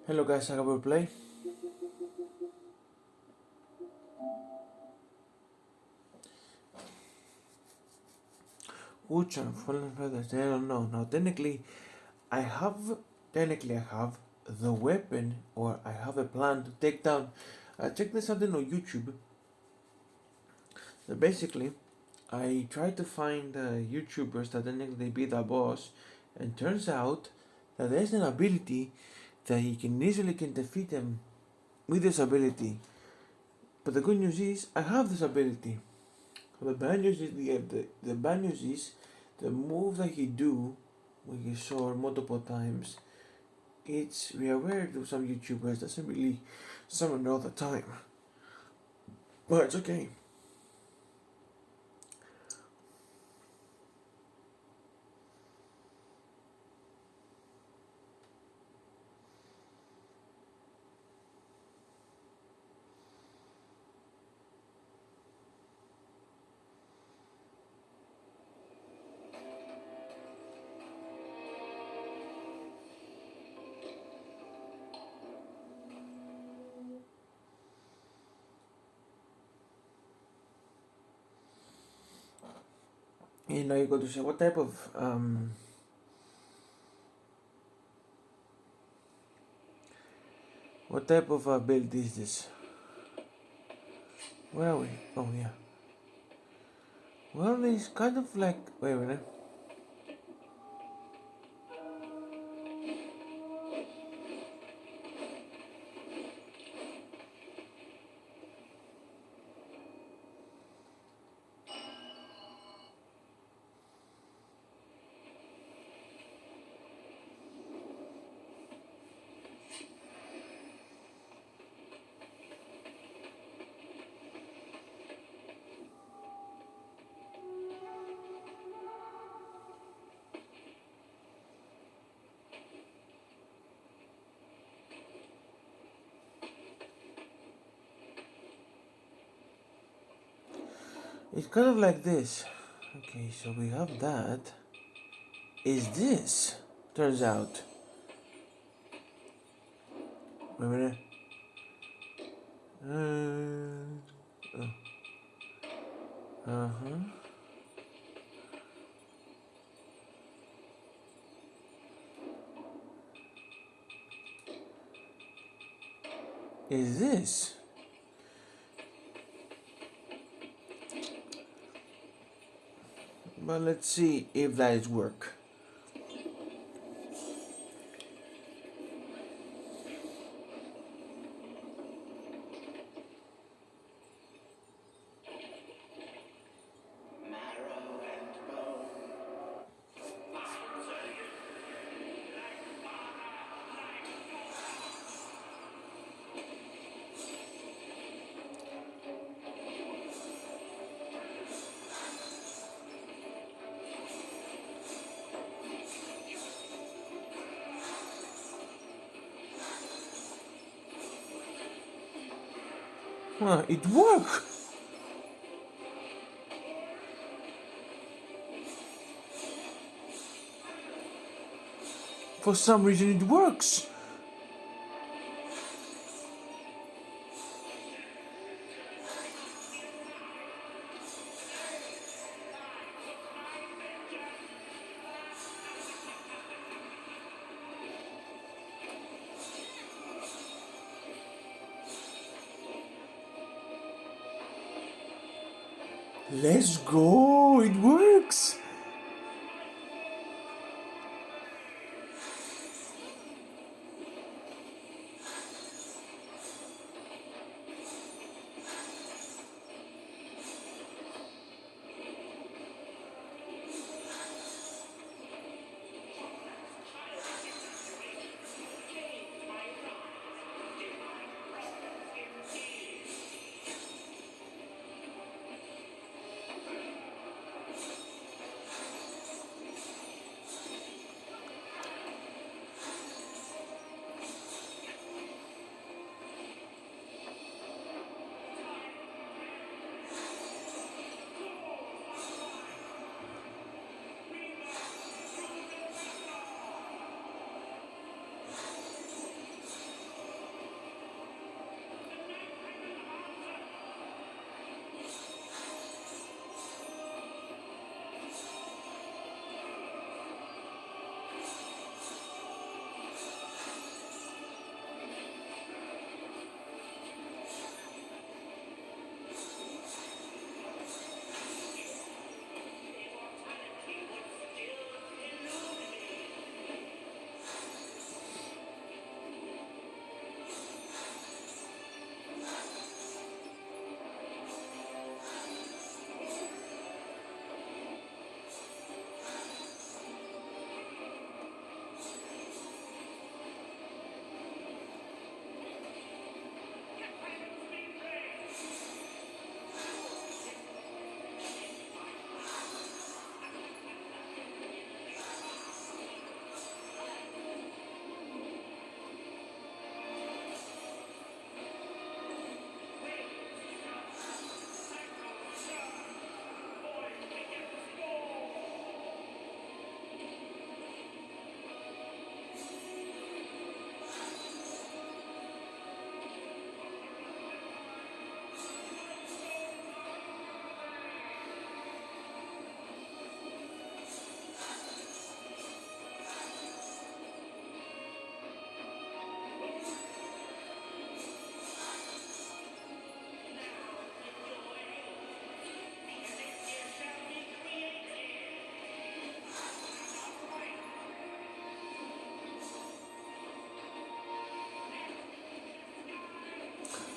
Hello guys, I will play. Wuchang, fallen feathers, I don't know. Now technically I have the weapon, or I have a plan to take down. I checked this something on YouTube. So basically, I tried to find YouTubers that technically beat the boss, and turns out that there's an ability that you can easily defeat them with this ability. But the good news is I have this ability. The bad news is the bad news is the move that he do with his sword multiple times. It's rare to some YouTubers. Doesn't really summon all the time, but it's okay. And now you go to say what type of build is this? Where are we? Oh yeah. Well, it's kind of like wait a minute. It's kind of like this. Okay, so we have that. Is this? Turns out. Wait a minute. Uh huh. Is this? But let's see if that is work. It worked! For some reason it works! Let's go! It works!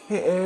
Hey.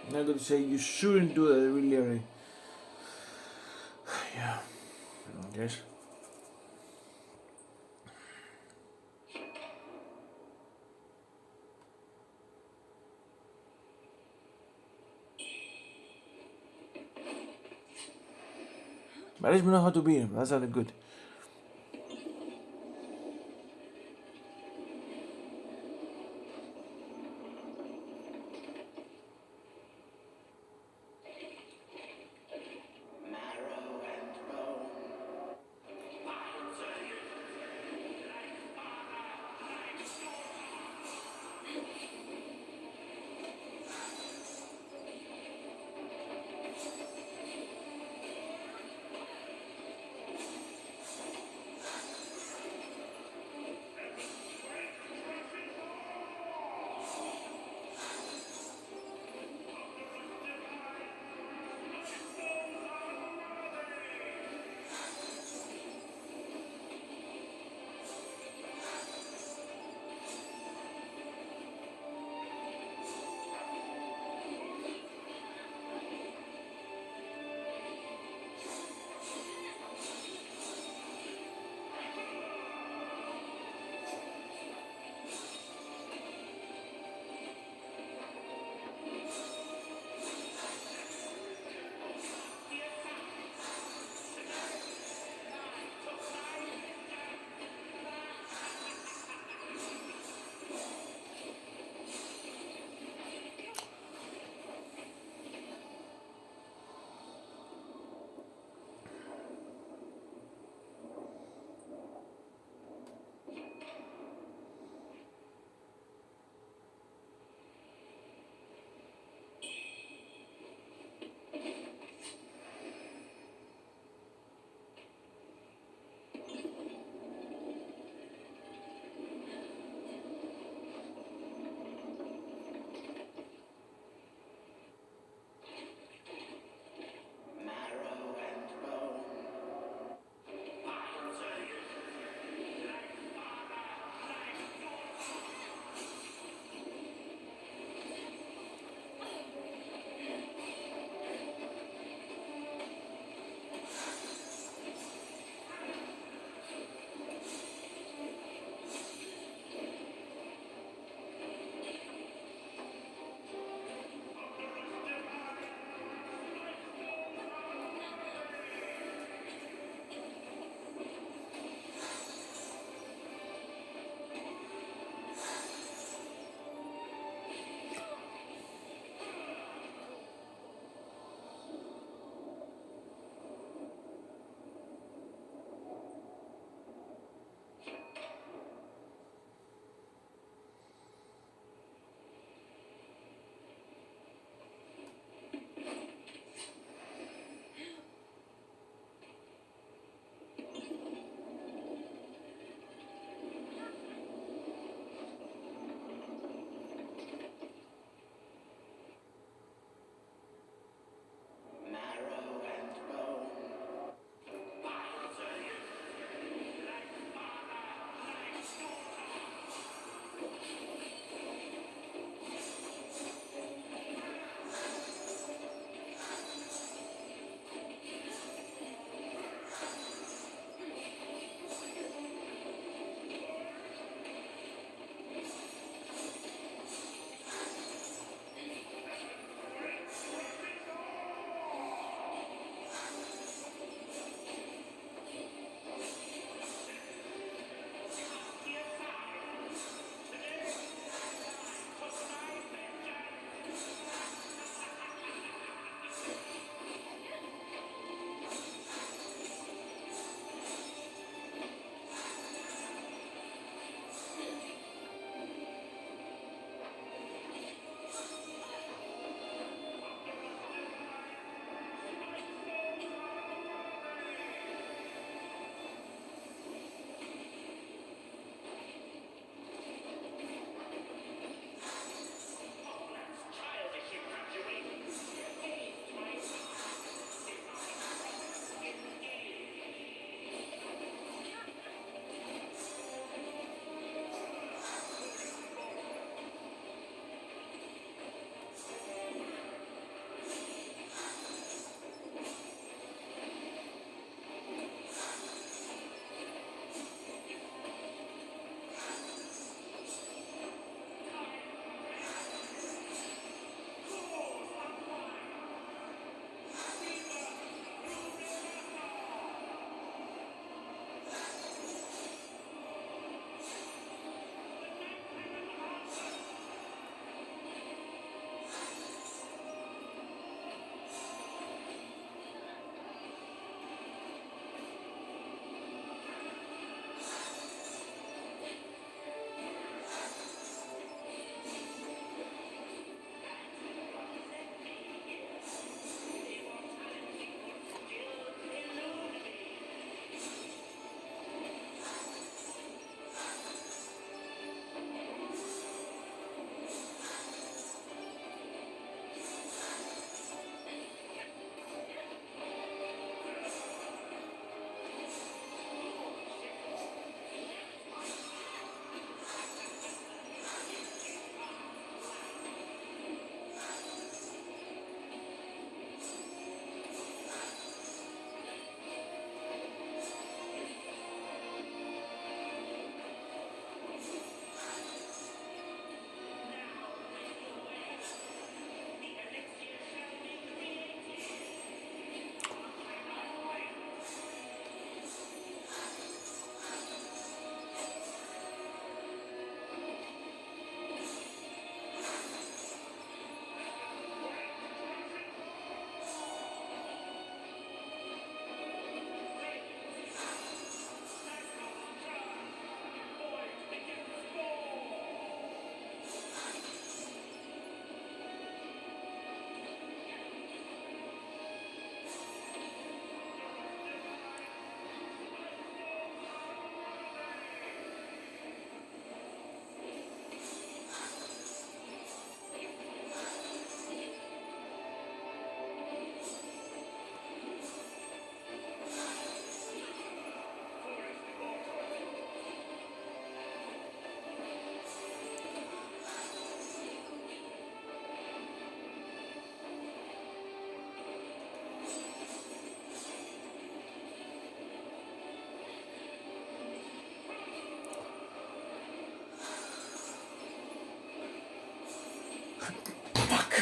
I'm not gonna say you shouldn't do that, really. Yeah, I guess. But at least we know how to beat him. That's not good. Fuck.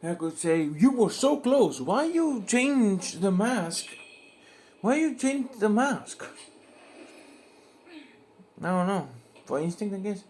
I could say, you were so close. Why you change the mask? Why you change the mask? I don't know. For instinct, I guess.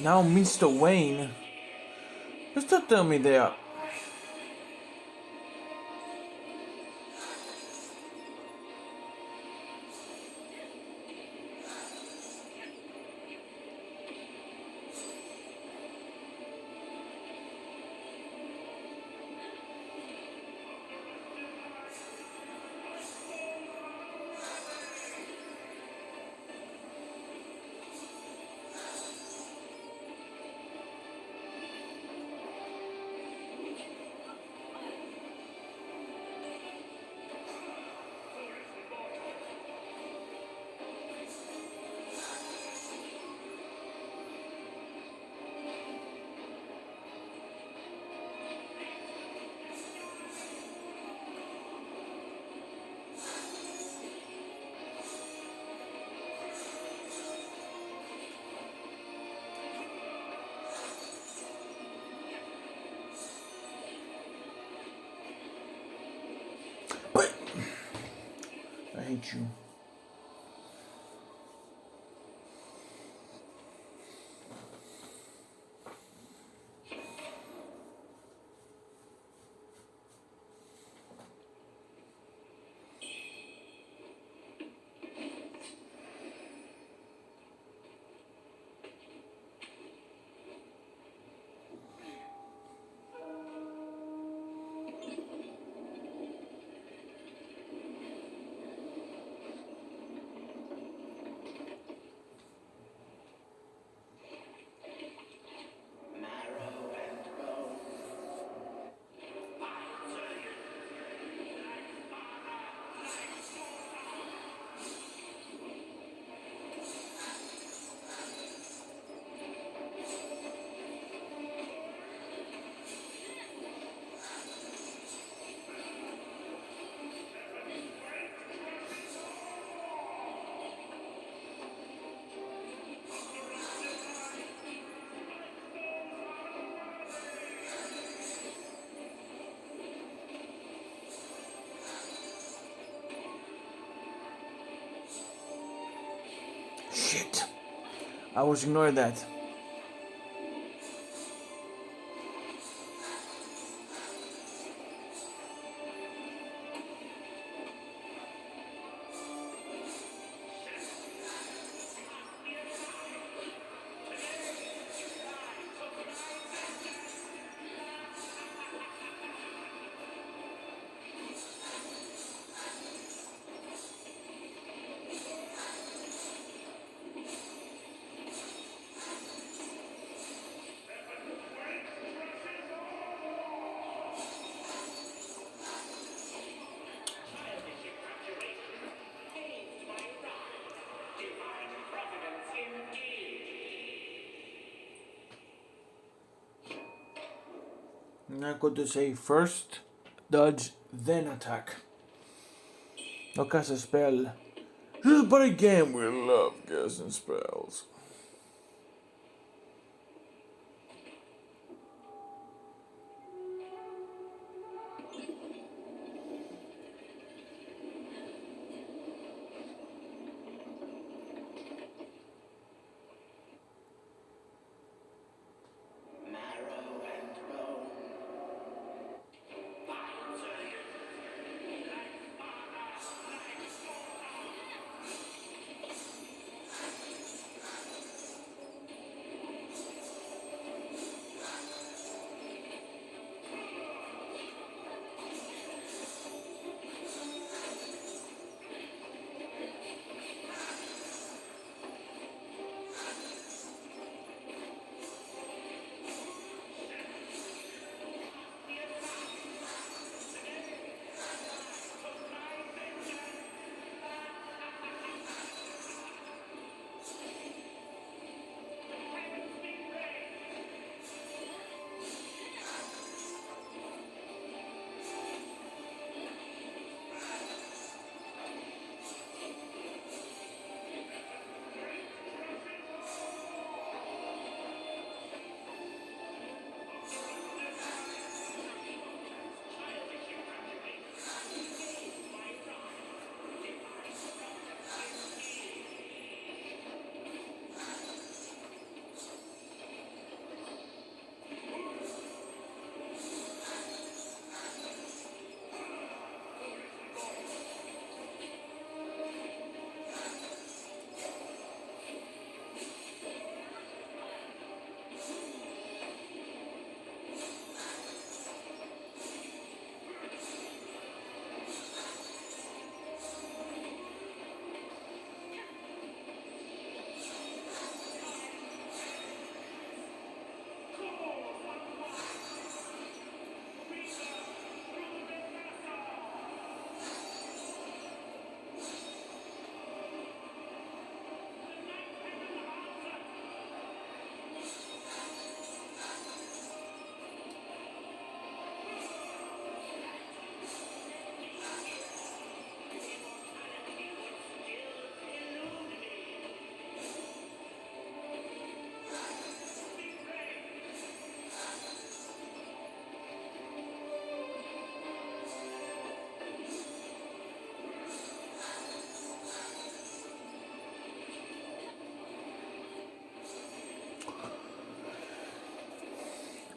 Now, Mr. Wayne, just don't tell me they are. But I hate you. Shit. I was ignoring that. I'm not going to say first dodge, then attack. No cast a spell. This is but a game we love casting spells.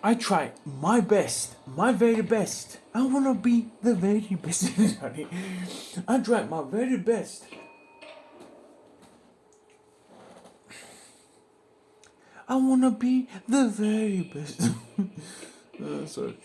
I try my best, my very best. I wanna be the very best. Sorry. I try my very best. I wanna be the very best. Sorry.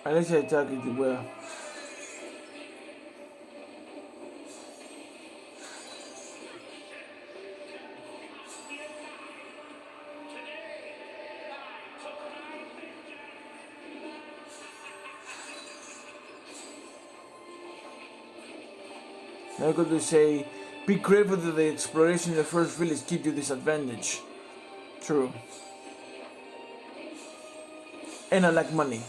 Unless I attack it well. I got to say, be grateful that the exploration in the first village gave you this advantage. True. And I like money.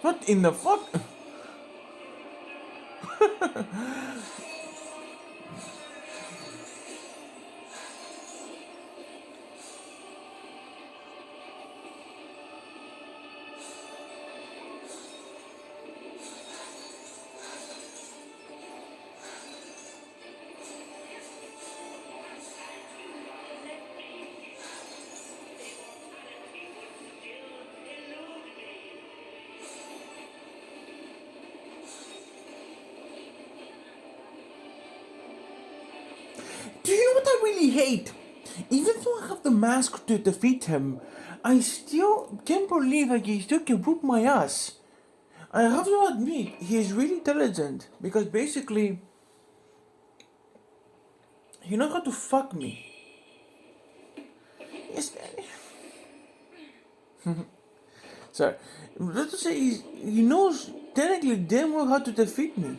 What in the fuck? Do you know what I really hate? Even though I have the mask to defeat him, I still can't believe like he still can whoop my ass. I have to admit, he is really intelligent because basically he knows how to fuck me. Yes. Sorry. Let's say he knows technically damn well how to defeat me.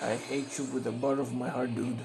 I hate you with the bottom of my heart, dude.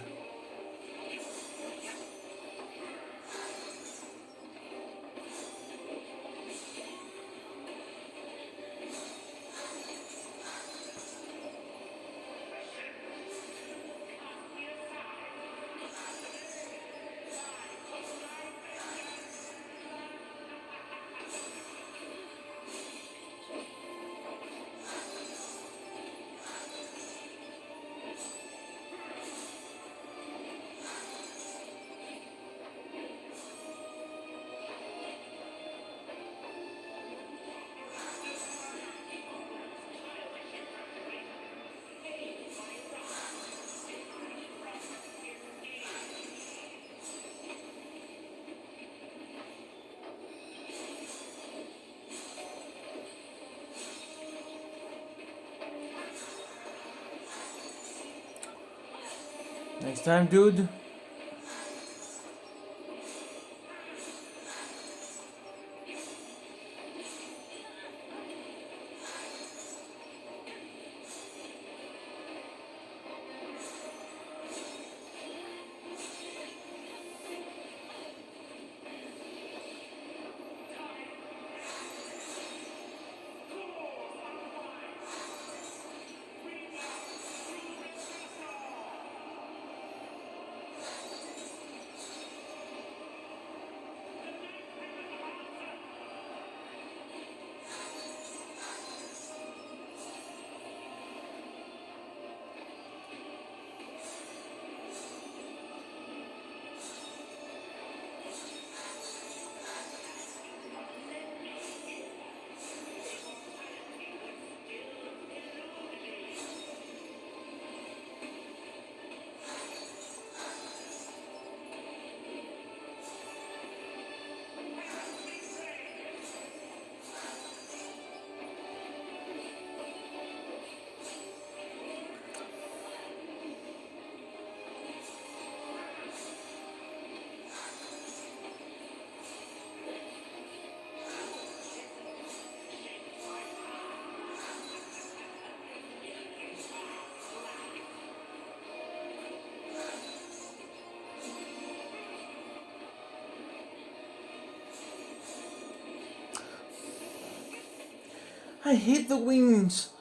Next time, dude. I hate the wings.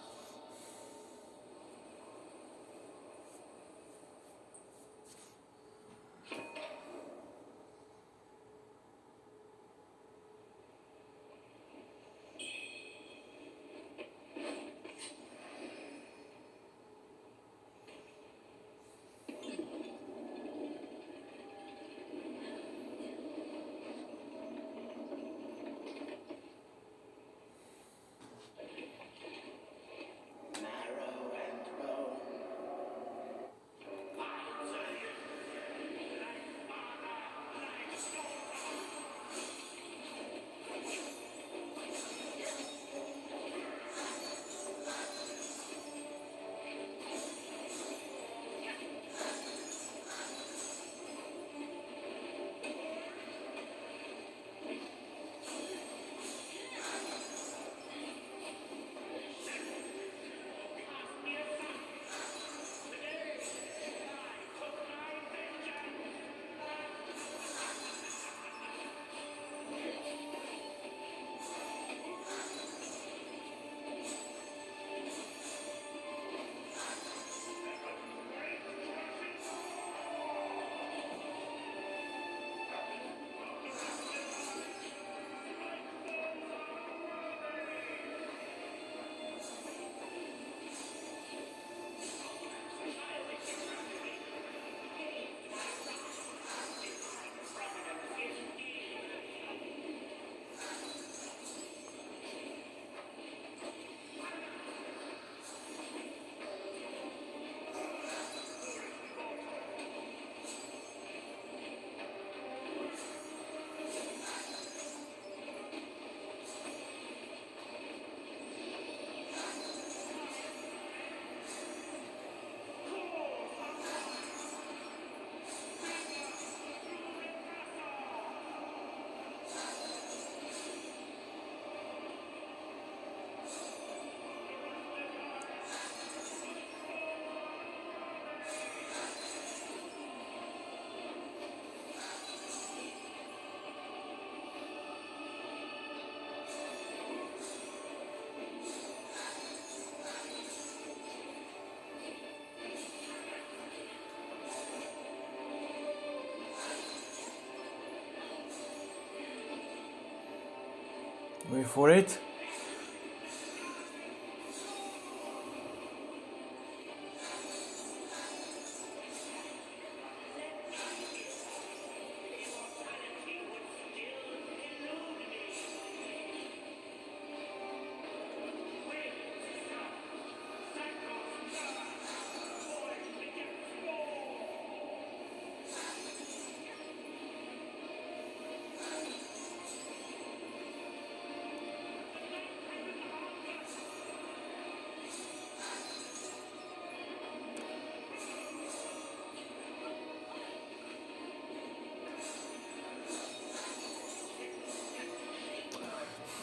Wait for it.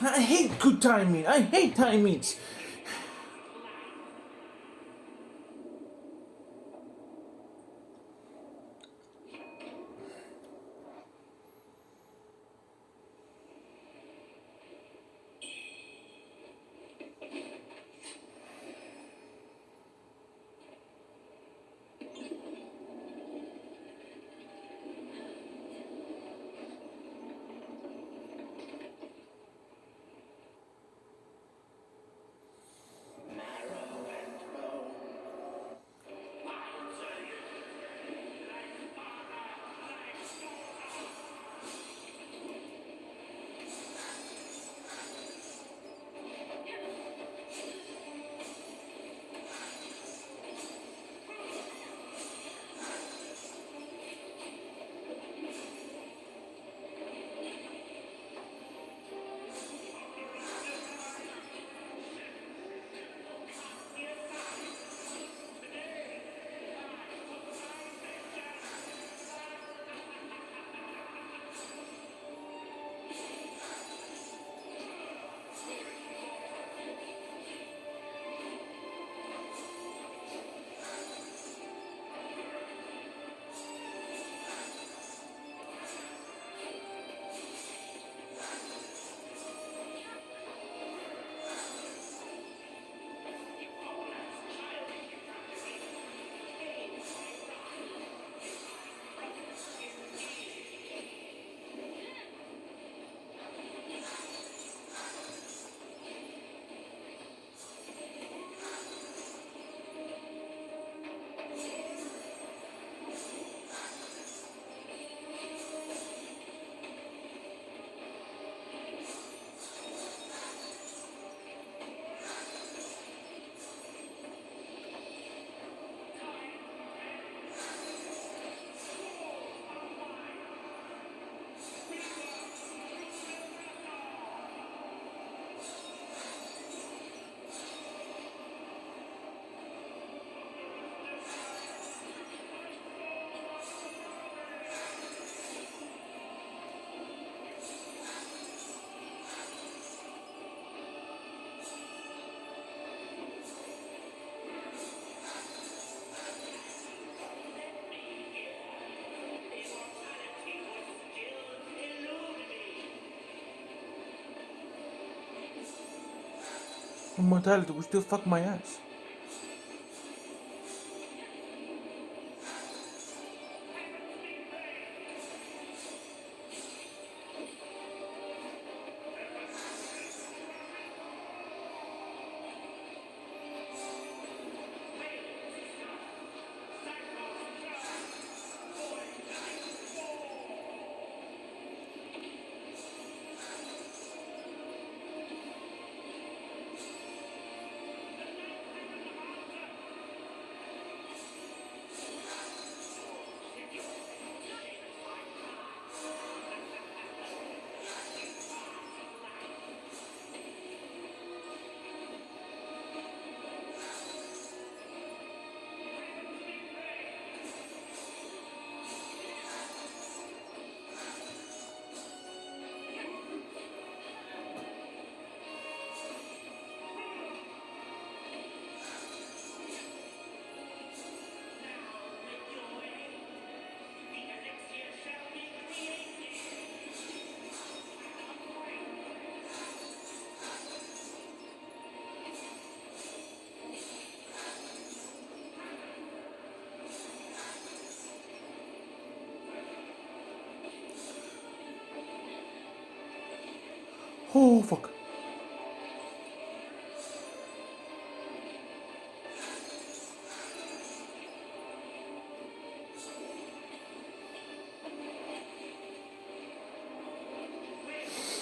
I hate good timing. I hate timings. Immortality will still fuck my ass. Oh fuck.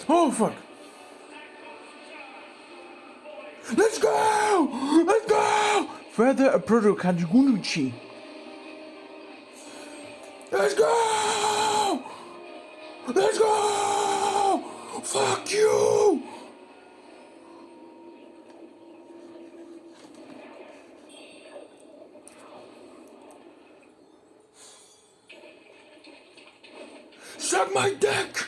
Oh fuck. Let's go! Let's go! Further approach Kanjigunuchi. Let's go! Let's go! Fuck you! Suck my dick!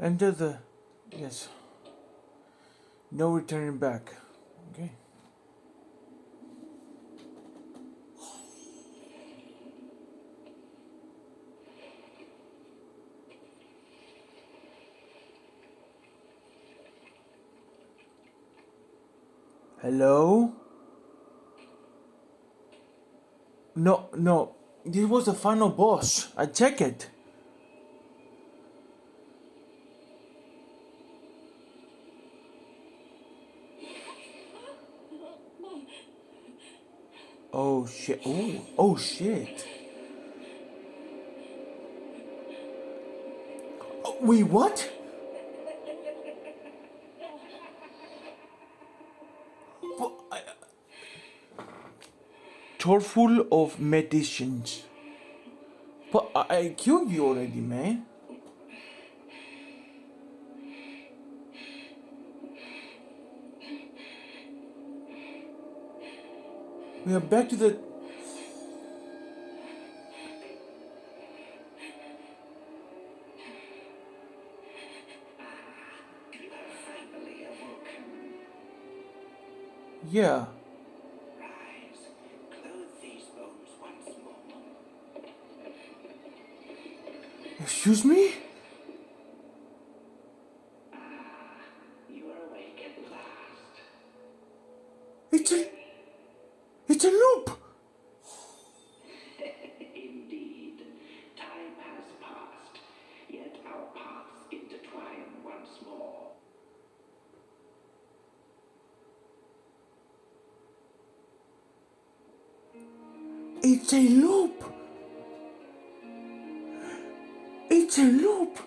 Enter the... Yes. No returning back. Okay. Hello? No. This was the final boss. I check it. Oh shit. Oh shit. Oh, wait, what? Jar full of medicines. But I killed you already, man. We are back to the... Yeah. Rise, clothe these bones once more. Excuse me? You are awake at last. It's a loop! Indeed, time has passed, yet our paths intertwine once more. It's a loop! It's a loop.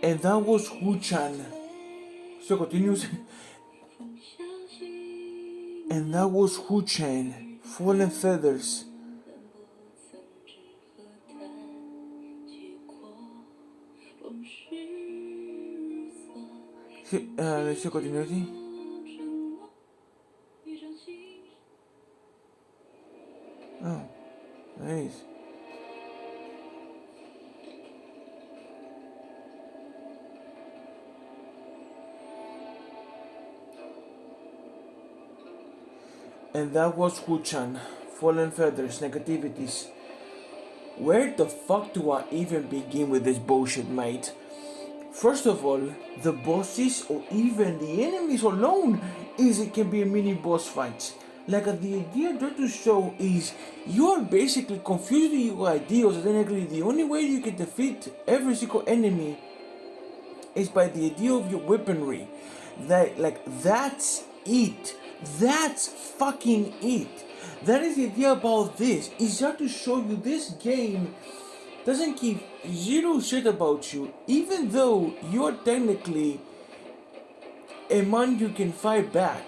And that was wuchang. So continues. And that was wuchang. Fallen feathers. Let's see continuity. Oh, nice. And that was wuchang. Fallen feathers, negativities. Where the fuck do I even begin with this bullshit, mate? First of all, the bosses or even the enemies alone it can be a mini boss fight. Like the idea there to show is you're basically confusing your ideas, and technically the only way you can defeat every single enemy is by the idea of your weaponry. That's it. That's fucking it. That is the idea about this. Is just to show you this game doesn't give zero shit about you, even though you're technically a man you can fight back.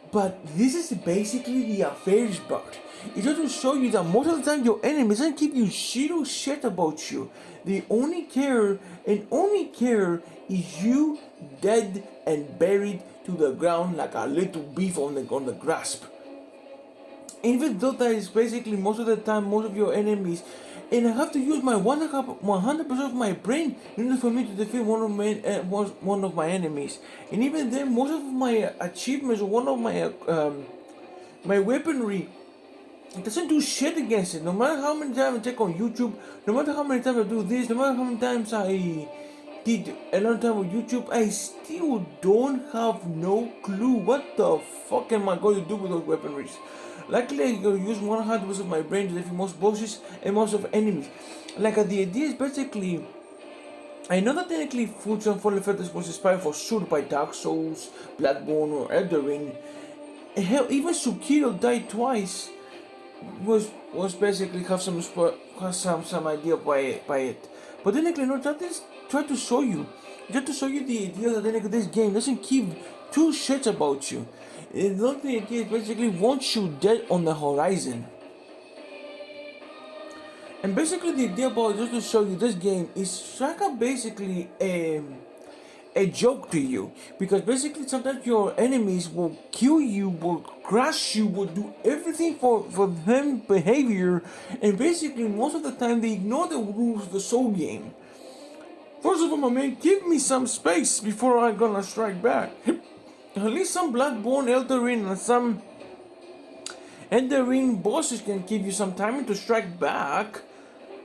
But this is basically the affairs part. It's just to show you that most of the time your enemy doesn't give you zero shit about you. They only care is you dead and buried to the ground like a little beef on the grasp. Even though that is basically most of the time most of your enemies, and I have to use my 100% of my brain in order for me to defeat one of my enemies. And even then, most of my achievements, one of my my weaponry, it doesn't do shit against it. No matter how many times I check on YouTube, no matter how many times I do this, no matter how many times I did a long time on YouTube, I still don't have no clue what the fuck am I going to do with those weaponries. Luckily, I can use 100% of my brain to defeat most bosses and most of enemies. The idea is basically, I know that technically wuchang Fallen Feathers was inspired for sure by Dark Souls, Bloodborne, or Elden Ring. Hell, even Sekiro died twice. Was basically have some idea by it. But technically, no, that is try to show you, just to show you the idea that technically this game doesn't give two shits about you. It's not the idea, it basically wants you dead on the horizon. And basically the idea about just to show you this game is basically a joke to you. Because basically sometimes your enemies will kill you, will crush you, will do everything for them behavior, and basically most of the time they ignore the rules of the soul game. First of all, my man, give me some space before I'm gonna strike back. At least some Bloodborne, Elden Ring, and some Elden Ring bosses can give you some time to strike back.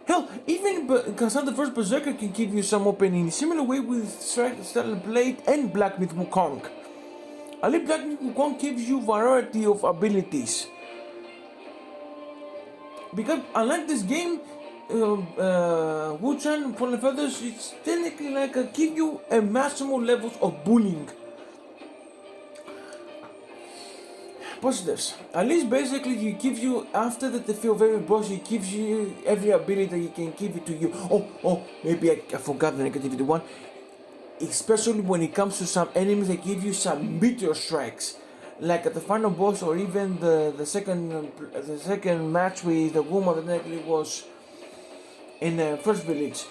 Hell, even Kazan the First Berserker can give you some opening. Similar way with Stellar Blade and Black Myth Wukong. At least Black Myth Wukong gives you variety of abilities. Because unlike this game, wuchang Fallen Feathers, it's technically give you a maximum levels of bullying. Positives. At least basically it gives you, after the defeat of every boss, it gives you every ability that you can give it to you. Maybe I forgot the negativity one. Especially when it comes to some enemies, they give you some meteor strikes. Like at the final boss, or even the second match with the woman that technically was in the first village.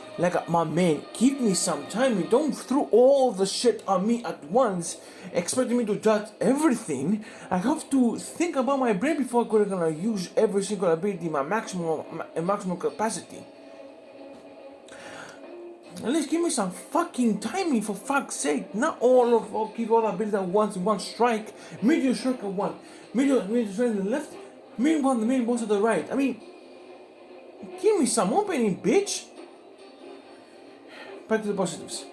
My man, give me some time. You don't throw all the shit on me at once, expecting me to judge everything. I have to think about my brain before I'm gonna use every single ability in my maximum capacity. At least give me some fucking timing, for fuck's sake. Not give all the abilities at once in one strike. Meteor strike at one. Meteor strike on the left. Meanwhile, the main boss at the right. I mean, give me some opening, bitch. Back to the positives.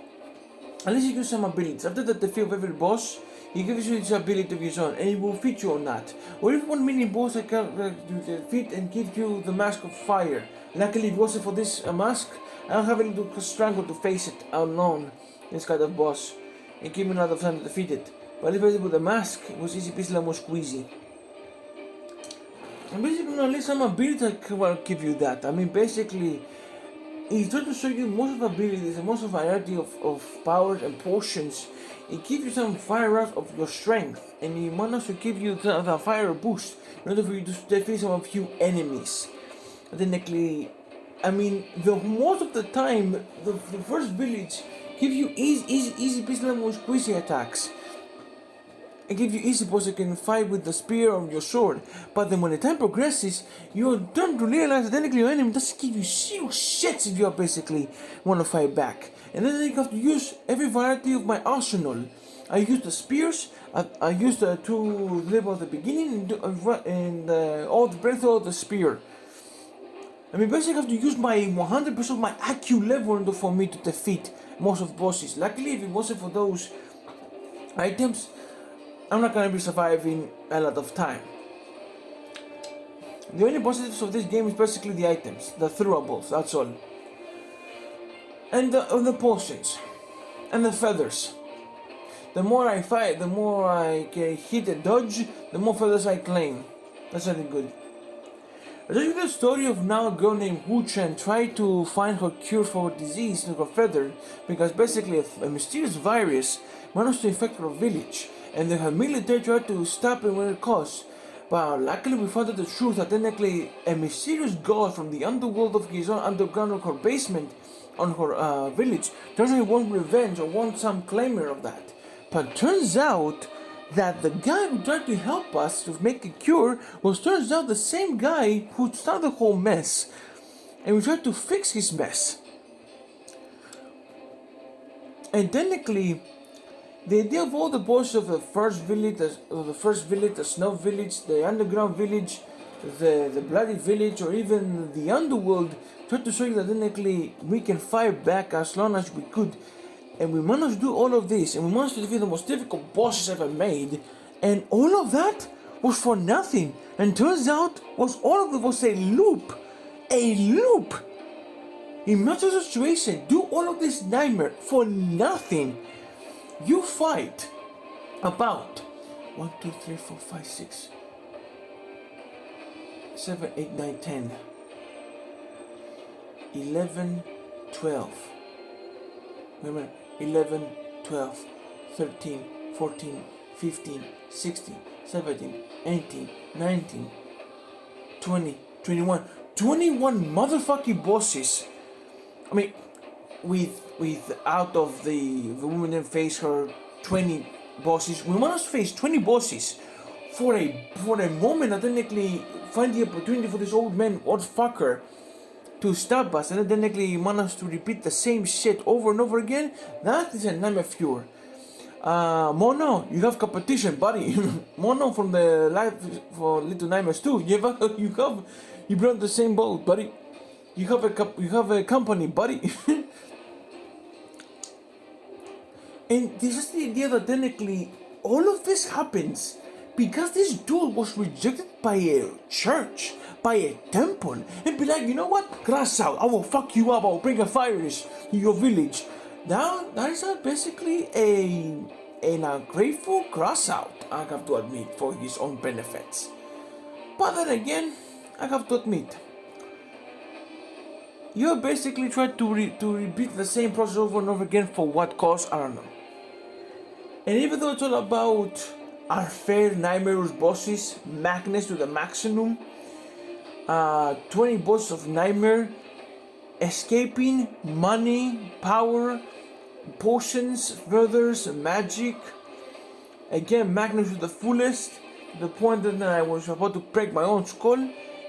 At least you use some abilities. After the defeat of every boss, he gives you this ability of his own, and it will fit you or not. Or if one mini boss that can defeat and give you the mask of fire. Luckily, it wasn't for this mask. I don't have any to struggle to face it alone. This kind of boss, and give me another time to defeat it. But basically with the mask, it was easy peasy lemon squeezy. And basically, at least some abilities that will give you that. I mean, basically, he's trying to show you most of abilities and most of variety of powers and potions. It gives you some fire out of your strength, and he managed to give you the fire boost in order for you to defeat some of few enemies. And technically, I mean, the most of the time, the first village give you easy peasy lemon squeezy attacks. It gives you easy boss you can fight with the spear or your sword. But then when the time progresses, you don't realize that technically your enemy doesn't give you zero shits if you basically want to fight back. And then you have to use every variety of my arsenal. I use the spears, I use the two levels at the beginning and all the breakthrough of the spear. I mean, basically I have to use my 100% of my IQ level for me to defeat most of the bosses. Luckily, if it wasn't for those items, I'm not gonna be surviving a lot of time. The only positives of this game is basically the items, the throwables, that's all. And the potions. And the feathers. The more I fight, the more I can hit and dodge, the more feathers I claim. That's something good. I tell you the story of now a girl named wuchang tried to find her cure for her disease in her feather because basically a mysterious virus managed to infect her village. And her military tried to stop it when it caused. But luckily we found out the truth that technically a mysterious god from the underworld of his own underground of her basement on her village turns out he wants revenge or wants some claimer of that. But turns out that the guy who tried to help us to make a cure turns out the same guy who started the whole mess. And we tried to fix his mess. And technically, the idea of all the bosses of the first village, the snow village, the underground village, the bloody village, or even the underworld, tried to show you that technically we can fight back as long as we could. And we managed to do all of this, and we managed to defeat the most difficult bosses ever made, and all of that was for nothing. And turns out, all of it was a loop. A loop! Imagine the situation, do all of this nightmare for nothing. You fight about 1, 2, 3, 4, 5, 6, 7, 8, 9, 10, 11, 12. Remember, 11, 12, 13, 14, 15, 16, 17, 18, 19, 20, 21. 21 motherfucking bosses. I mean, with out of the woman that faced her 20 bosses, we managed to face 20 bosses for a moment. I technically find the opportunity for this old fucker to stab us, and then technically managed to repeat the same shit over and over again. That is a nightmare fuel. Mono, you have competition, buddy. Mono from the Life for Little Nightmares 2. You brought the same boat, buddy. You have a company, buddy. And this is the idea that technically all of this happens because this dude was rejected by a church, by a temple, and be like, you know what? Grass out. I will fuck you up. I will bring a fire to your village. Now that is basically an ungrateful grass out, I have to admit, for his own benefits. But then again, I have to admit, you basically try to repeat the same process over and over again for what cause, I don't know. And even though it's all about our fair nightmarish bosses, madness to the maximum, 20 bosses of nightmare, escaping, money, power, potions, feathers, magic, again madness to the fullest, to the point that I was about to break my own skull.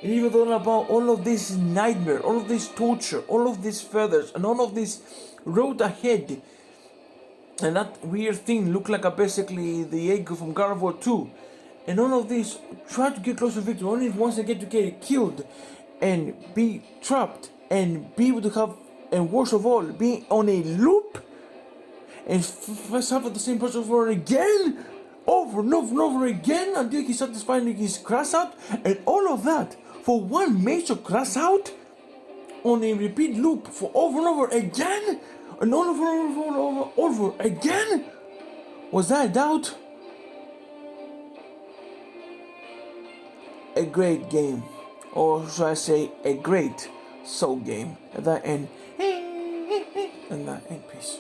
And even though about all of this nightmare, all of this torture, all of these feathers, and all of this road ahead, and that weird thing looked like basically the egg from God of War 2, and all of this, try to get close to victory, only once they get to get killed, and be trapped, and be able to have, and worst of all, be on a loop, and suffer the same process over again, over and over and over again, until he satisfying his crash out, and all of that for one major crash out on a repeat loop for over and over again, and over again. Was that a doubt? great game, or should I say a great soul game. At that end, peace.